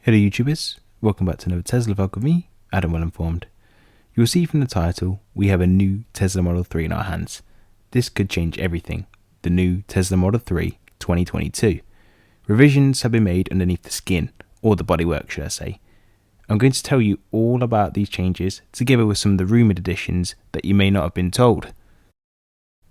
Hello YouTubers, welcome back to another Tesla vlog with me, Adam Well Informed. You'll see from the title, we have a new Tesla Model 3 in our hands. This could change everything. The new Tesla Model 3 2022. Revisions have been made underneath the skin, or the bodywork should I say. I'm going to tell you all about these changes, together with some of the rumoured additions that you may not have been told.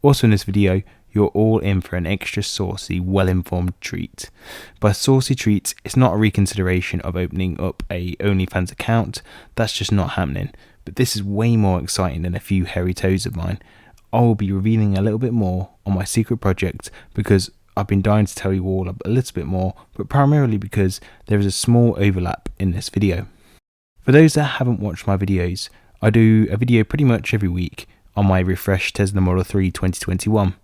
Also in this video, you're all in for an extra saucy, well-informed treat. By saucy treats, it's not a reconsideration of opening up a OnlyFans account, that's just not happening. But this is way more exciting than a few hairy toes of mine. I will be revealing a little bit more on my secret project because I've been dying to tell you all a little bit more, but primarily because there is a small overlap in this video. For those that haven't watched my videos, I do a video pretty much every week on my refreshed Tesla Model 3 2021.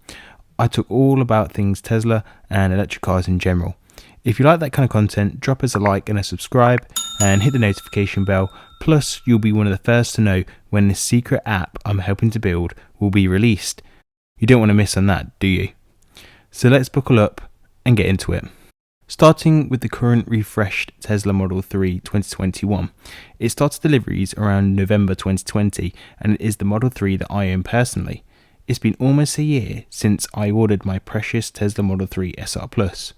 I talk all about things Tesla and electric cars in general. If you like that kind of content, drop us a like and a subscribe and hit the notification bell. Plus, you'll be one of the first to know when this secret app I'm helping to build will be released. You don't want to miss on that, do you? So let's buckle up and get into it. Starting with the current refreshed Tesla Model 3 2021. It starts deliveries around November 2020 and it is the Model 3 that I own personally. It's been almost a year since I ordered my precious Tesla Model 3 SR Plus.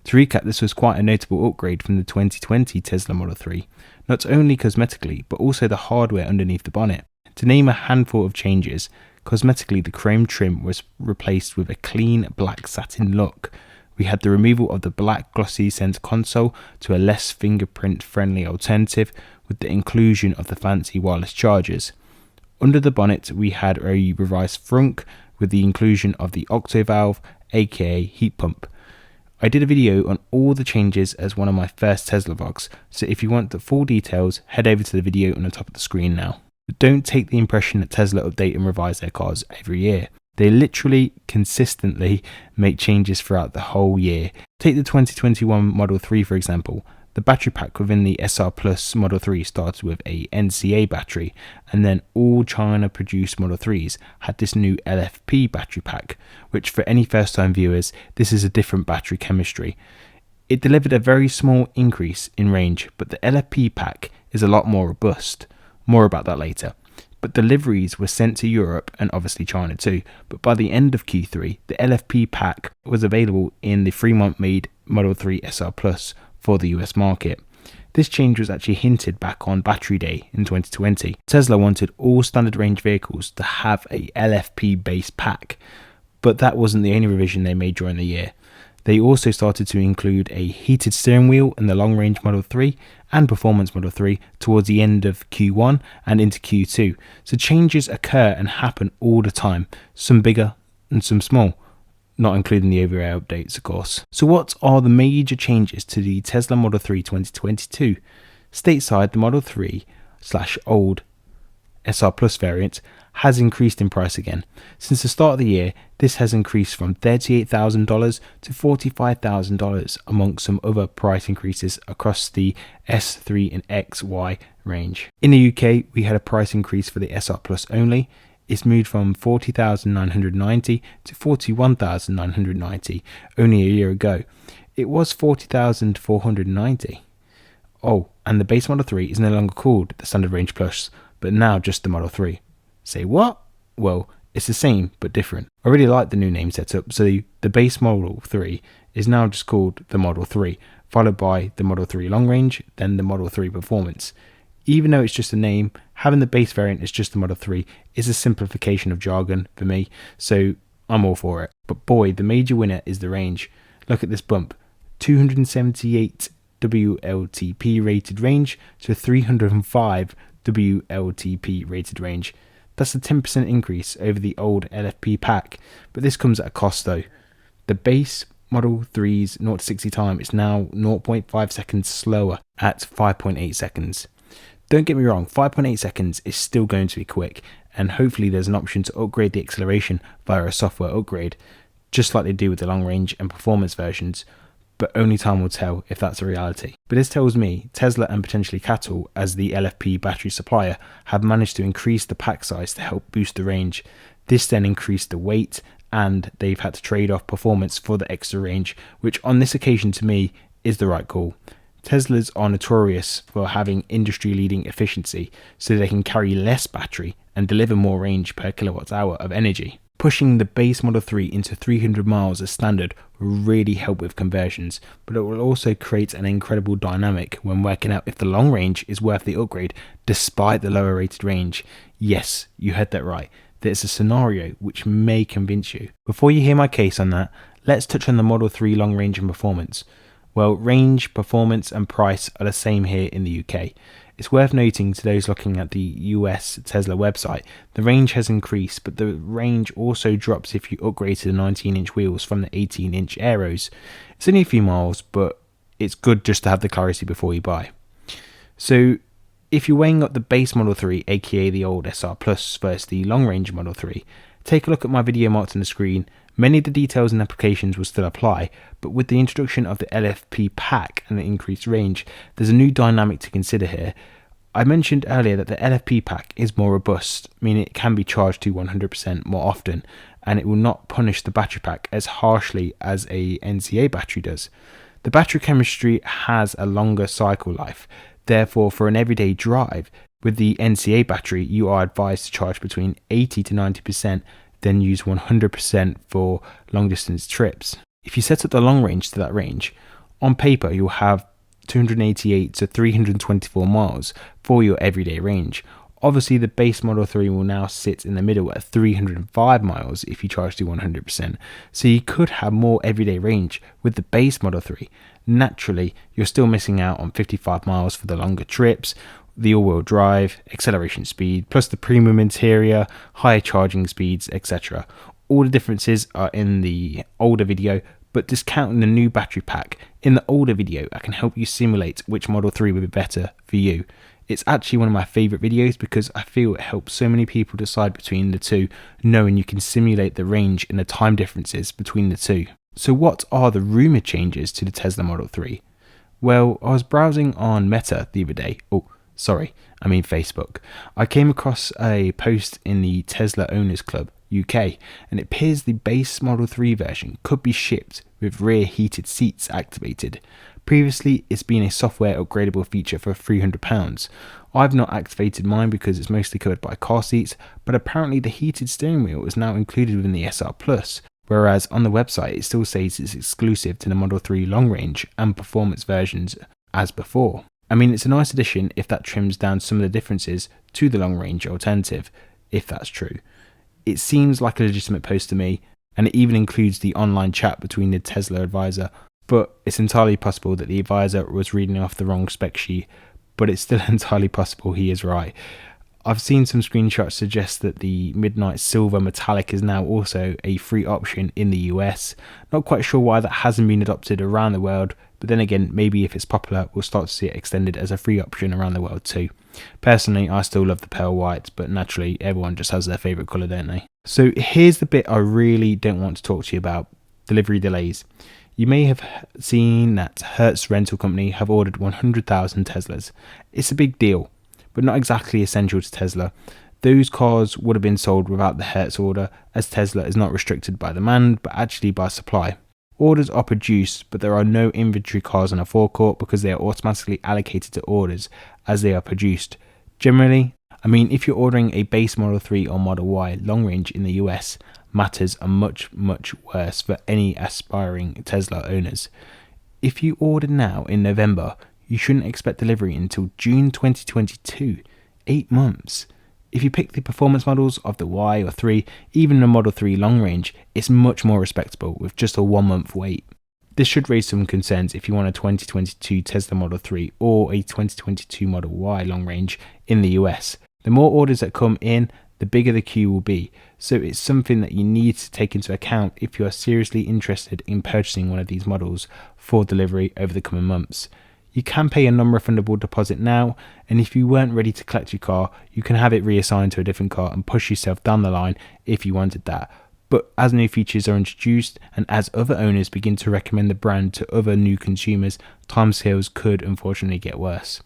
To recap, this was quite a notable upgrade from the 2020 Tesla Model 3, not only cosmetically but also the hardware underneath the bonnet. To name a handful of changes, cosmetically the chrome trim was replaced with a clean black satin look. We had the removal of the black glossy center console to a less fingerprint friendly alternative with the inclusion of the fancy wireless chargers. Under the bonnet we had a revised frunk with the inclusion of the octo valve, aka heat pump. I did a video on all the changes as one of my first Tesla vlogs, so if you want the full details, head over to the video on the top of the screen now. But don't take the impression that Tesla update and revise their cars every year. They literally consistently make changes throughout the whole year. Take the 2021 Model 3 for example. The battery pack within the SR Plus Model 3 started with a NCA battery, and then all China produced Model 3s had this new LFP battery pack, which for any first time viewers, this is a different battery chemistry. It delivered a very small increase in range, but the LFP pack is a lot more robust. More about that later. But deliveries were sent to Europe and obviously China too, but by the end of Q3, the LFP pack was available in the Fremont made Model 3 SR Plus for the US market. This change was actually hinted back on Battery Day in 2020. Tesla wanted all standard range vehicles to have a LFP based pack, but that wasn't the only revision they made during the year. They also started to include a heated steering wheel in the long range Model 3 and performance Model 3 towards the end of Q1 and into Q2. So changes occur and happen all the time, some bigger and some small, not including the over-air updates of course. So what are the major changes to the Tesla Model 3 2022? Stateside, the Model 3/old SR Plus variant has increased in price again. Since the start of the year, this has increased from $38,000 to $45,000 amongst some other price increases across the S3 and XY range. In the UK, we had a price increase for the SR Plus only. It's moved from $40,990 to $41,990 only a year ago. It was $40,490. Oh, and the base Model 3 is no longer called the Standard Range Plus, but now just the Model 3. Say what? Well, it's the same but different. I really like the new name setup, so the base Model 3 is now just called the Model 3, followed by the Model 3 Long Range, then the Model 3 Performance. Even though it's just a name, having the base variant as just the Model 3 is a simplification of jargon for me, so I'm all for it. But boy, the major winner is the range. Look at this bump, 278 WLTP rated range to 305 WLTP rated range. That's a 10% increase over the old LFP pack, but this comes at a cost though. The base Model 3's 0 to 60 time is now 0.5 seconds slower at 5.8 seconds. Don't get me wrong, 5.8 seconds is still going to be quick, and hopefully there's an option to upgrade the acceleration via a software upgrade, just like they do with the long range and performance versions, but only time will tell if that's a reality. But this tells me Tesla and potentially CATL, as the LFP battery supplier, have managed to increase the pack size to help boost the range. This then increased the weight, and they've had to trade off performance for the extra range, which on this occasion to me is the right call. Teslas are notorious for having industry-leading efficiency, so they can carry less battery and deliver more range per kilowatt hour of energy. Pushing the base Model 3 into 300 miles as standard will really help with conversions, but it will also create an incredible dynamic when working out if the long range is worth the upgrade despite the lower rated range. Yes, you heard that right. There's a scenario which may convince you. Before you hear my case on that, let's touch on the Model 3 long range and performance. Well, range, performance and price are the same here in the UK. It's worth noting to those looking at the US Tesla website, the range has increased, but the range also drops if you upgrade to the 19-inch wheels from the 18-inch Aeros. It's only a few miles, but it's good just to have the clarity before you buy. So, if you're weighing up the base Model 3, aka the old SR Plus, versus the long range Model 3, take a look at my video marked on the screen. Many of the details and applications will still apply, but with the introduction of the LFP pack and the increased range, there's a new dynamic to consider here. I mentioned earlier that the LFP pack is more robust, meaning it can be charged to 100% more often, and it will not punish the battery pack as harshly as a NCA battery does. The battery chemistry has a longer cycle life, therefore for an everyday drive, with the NCA battery you are advised to charge between 80 to 90%, then use 100% for long distance trips. If you set up the long range to that range, on paper you'll have 288 to 324 miles for your everyday range. Obviously the base Model 3 will now sit in the middle at 305 miles if you charge to 100%, so you could have more everyday range with the base Model 3. Naturally, you're still missing out on 55 miles for the longer trips, the all-wheel drive, acceleration speed, plus the premium interior, higher charging speeds, etc. All the differences are in the older video, but discounting the new battery pack in the older video, I can help you simulate which Model 3 would be better for you. It's actually one of my favourite videos because I feel it helps so many people decide between the two, knowing you can simulate the range and the time differences between the two. So what are the rumoured changes to the Tesla Model 3? Well, I was browsing on Meta the other day. Facebook. I came across a post in the Tesla Owners Club UK, and it appears the base Model 3 version could be shipped with rear heated seats activated. Previously, it's been a software upgradable feature for £300. I've not activated mine because it's mostly covered by car seats, but apparently the heated steering wheel is now included within the SR Plus, whereas on the website it still says it's exclusive to the Model 3 long range and performance versions as before. I mean, it's a nice addition if that trims down some of the differences to the long range alternative, if that's true. It seems like a legitimate post to me, and it even includes the online chat between the Tesla advisor, but it's entirely possible that the advisor was reading off the wrong spec sheet, but it's still entirely possible he is right. I've seen some screenshots suggest that the Midnight Silver Metallic is now also a free option in the US. Not quite sure why that hasn't been adopted around the world, but then again, maybe if it's popular, we'll start to see it extended as a free option around the world too. Personally, I still love the pale white, but naturally everyone just has their favourite colour, don't they? So here's the bit I really don't want to talk to you about: delivery delays. You may have seen that Hertz Rental Company have ordered 100,000 Teslas. It's a big deal, but not exactly essential to Tesla. Those cars would have been sold without the Hertz order, as Tesla is not restricted by demand but actually by supply. Orders are produced, but there are no inventory cars on a forecourt because they are automatically allocated to orders as they are produced. Generally, if you're ordering a base Model 3 or Model Y long range in the US, matters are much worse for any aspiring Tesla owners. If you order now in November, you shouldn't expect delivery until June 2022, 8 months. If you pick the performance models of the Y or 3, even the Model 3 long range, it's much more respectable with just a 1 month wait. This should raise some concerns if you want a 2022 Tesla Model 3 or a 2022 Model Y long range in the US. The more orders that come in, the bigger the queue will be, so it's something that you need to take into account if you are seriously interested in purchasing one of these models for delivery over the coming months. You can pay a non-refundable deposit now, and if you weren't ready to collect your car, you can have it reassigned to a different car and push yourself down the line if you wanted that. But as new features are introduced and as other owners begin to recommend the brand to other new consumers, timescales could unfortunately get worse.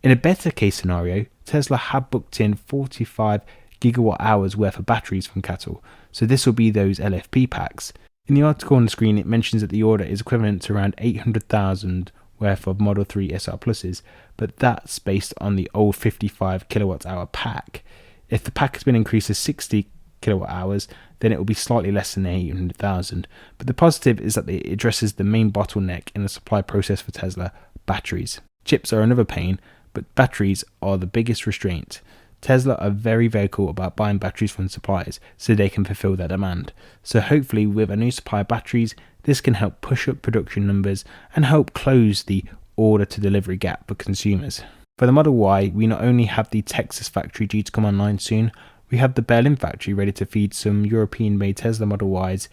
In a better case scenario, Tesla have booked in 45 gigawatt hours worth of batteries from CATL, so this will be those LFP packs. In the article on the screen, it mentions that the order is equivalent to around 800,000 worth of Model 3 SR Pluses, but that's based on the old 55 kilowatt hour pack. If the pack has been increased to 60 kilowatt hours, then it will be slightly less than 800,000. But the positive is that it addresses the main bottleneck in the supply process for Tesla: batteries. Chips are another pain, but batteries are the biggest restraint. Tesla are very vocal about buying batteries from suppliers so they can fulfill their demand. So hopefully with a new supply of batteries, this can help push up production numbers and help close the order to delivery gap for consumers. For the Model Y, we not only have the Texas factory due to come online soon, we have the Berlin factory ready to feed some European-made Tesla Model Ys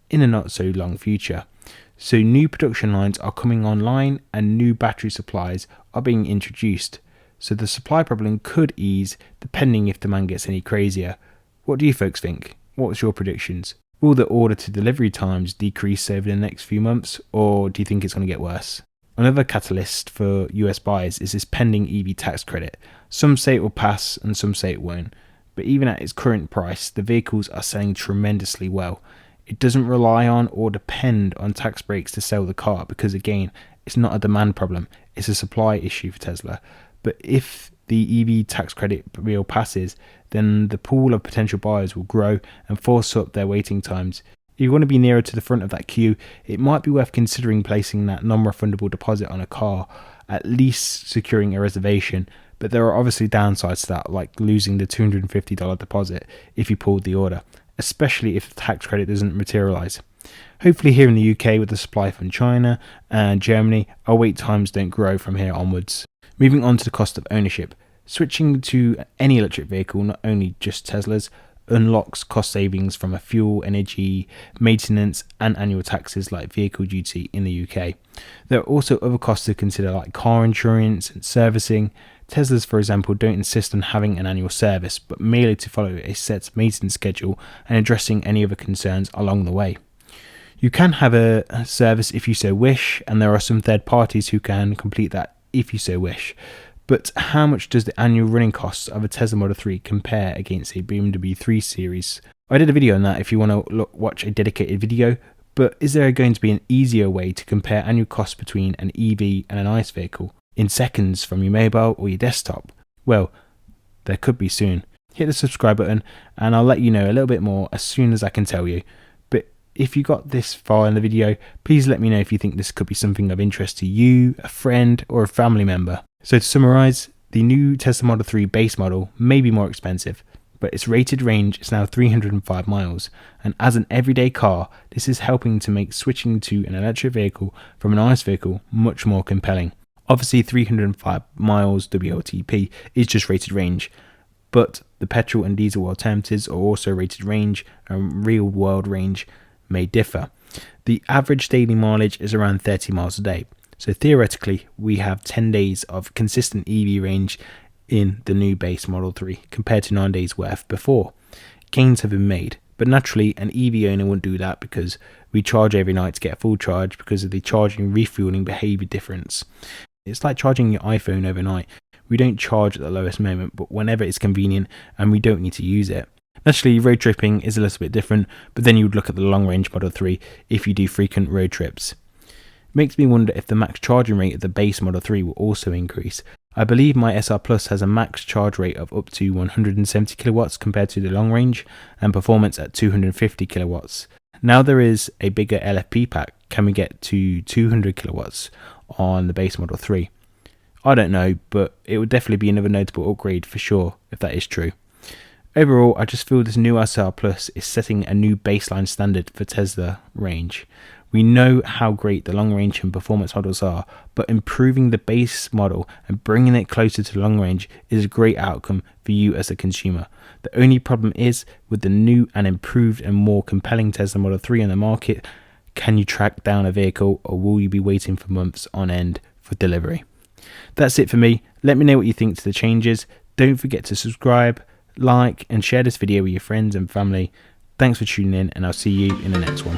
in a not so long future. So new production lines are coming online and new battery supplies are being introduced. So the supply problem could ease depending if demand gets any crazier. What do you folks think? What's your predictions? Will the order to delivery times decrease over the next few months, or do you think it's going to get worse? Another catalyst for US buyers is this pending EV tax credit. Some say it will pass and some say it won't. But even at its current price, the vehicles are selling tremendously well. It doesn't rely on or depend on tax breaks to sell the car because, again, it's not a demand problem, it's a supply issue for Tesla. But if the EV tax credit bill passes, then the pool of potential buyers will grow and force up their waiting times. If you want to be nearer to the front of that queue, it might be worth considering placing that non-refundable deposit on a car, at least securing a reservation. But there are obviously downsides to that, like losing the $250 deposit if you pulled the order, especially if the tax credit doesn't materialise. Hopefully here in the UK with the supply from China and Germany, our wait times don't grow from here onwards. Moving on to the cost of ownership. Switching to any electric vehicle, not only just Teslas, unlocks cost savings from a fuel, energy, maintenance and annual taxes like vehicle duty in the UK. There are also other costs to consider like car insurance and servicing. Teslas, for example, don't insist on having an annual service, but merely to follow a set maintenance schedule and addressing any other concerns along the way. You can have a service if you so wish, and there are some third parties who can complete that if you so wish. But how much does the annual running costs of a Tesla Model 3 compare against a BMW 3 Series? I did a video on that if you want to watch a dedicated video, but is there going to be an easier way to compare annual costs between an EV and an ICE vehicle in seconds from your mobile or your desktop? Well, there could be soon. Hit the subscribe button and I'll let you know a little bit more as soon as I can tell you. But if you got this far in the video, please let me know if you think this could be something of interest to you, a friend or a family member. So to summarise, the new Tesla Model 3 base model may be more expensive, but its rated range is now 305 miles, and as an everyday car, this is helping to make switching to an electric vehicle from an ICE vehicle much more compelling. Obviously 305 miles WLTP is just rated range, but the petrol and diesel alternatives are also rated range, and real world range may differ. The average daily mileage is around 30 miles a day. So theoretically, we have 10 days of consistent EV range in the new base Model 3 compared to 9 days worth before. Gains have been made, but naturally an EV owner wouldn't do that because we charge every night to get a full charge because of the charging refueling behavior difference. It's like charging your iPhone overnight. We don't charge at the lowest moment, but whenever it's convenient and we don't need to use it. Naturally, road tripping is a little bit different, but then you would look at the long range Model 3 if you do frequent road trips. Makes me wonder if the max charging rate of the base Model 3 will also increase. I believe my SR Plus has a max charge rate of up to 170 kilowatts compared to the long range and performance at 250 kilowatts. Now there is a bigger LFP pack, can we get to 200 kilowatts on the base Model 3? I don't know, but it would definitely be another notable upgrade for sure if that is true. Overall, I just feel this new SR Plus is setting a new baseline standard for Tesla range. We know how great the long range and performance models are, but improving the base model and bringing it closer to long range is a great outcome for you as a consumer. The only problem is with the new and improved and more compelling Tesla Model 3 on the market, can you track down a vehicle or will you be waiting for months on end for delivery? That's it for me. Let me know what you think to the changes. Don't forget to subscribe, like and share this video with your friends and family. Thanks for tuning in and I'll see you in the next one.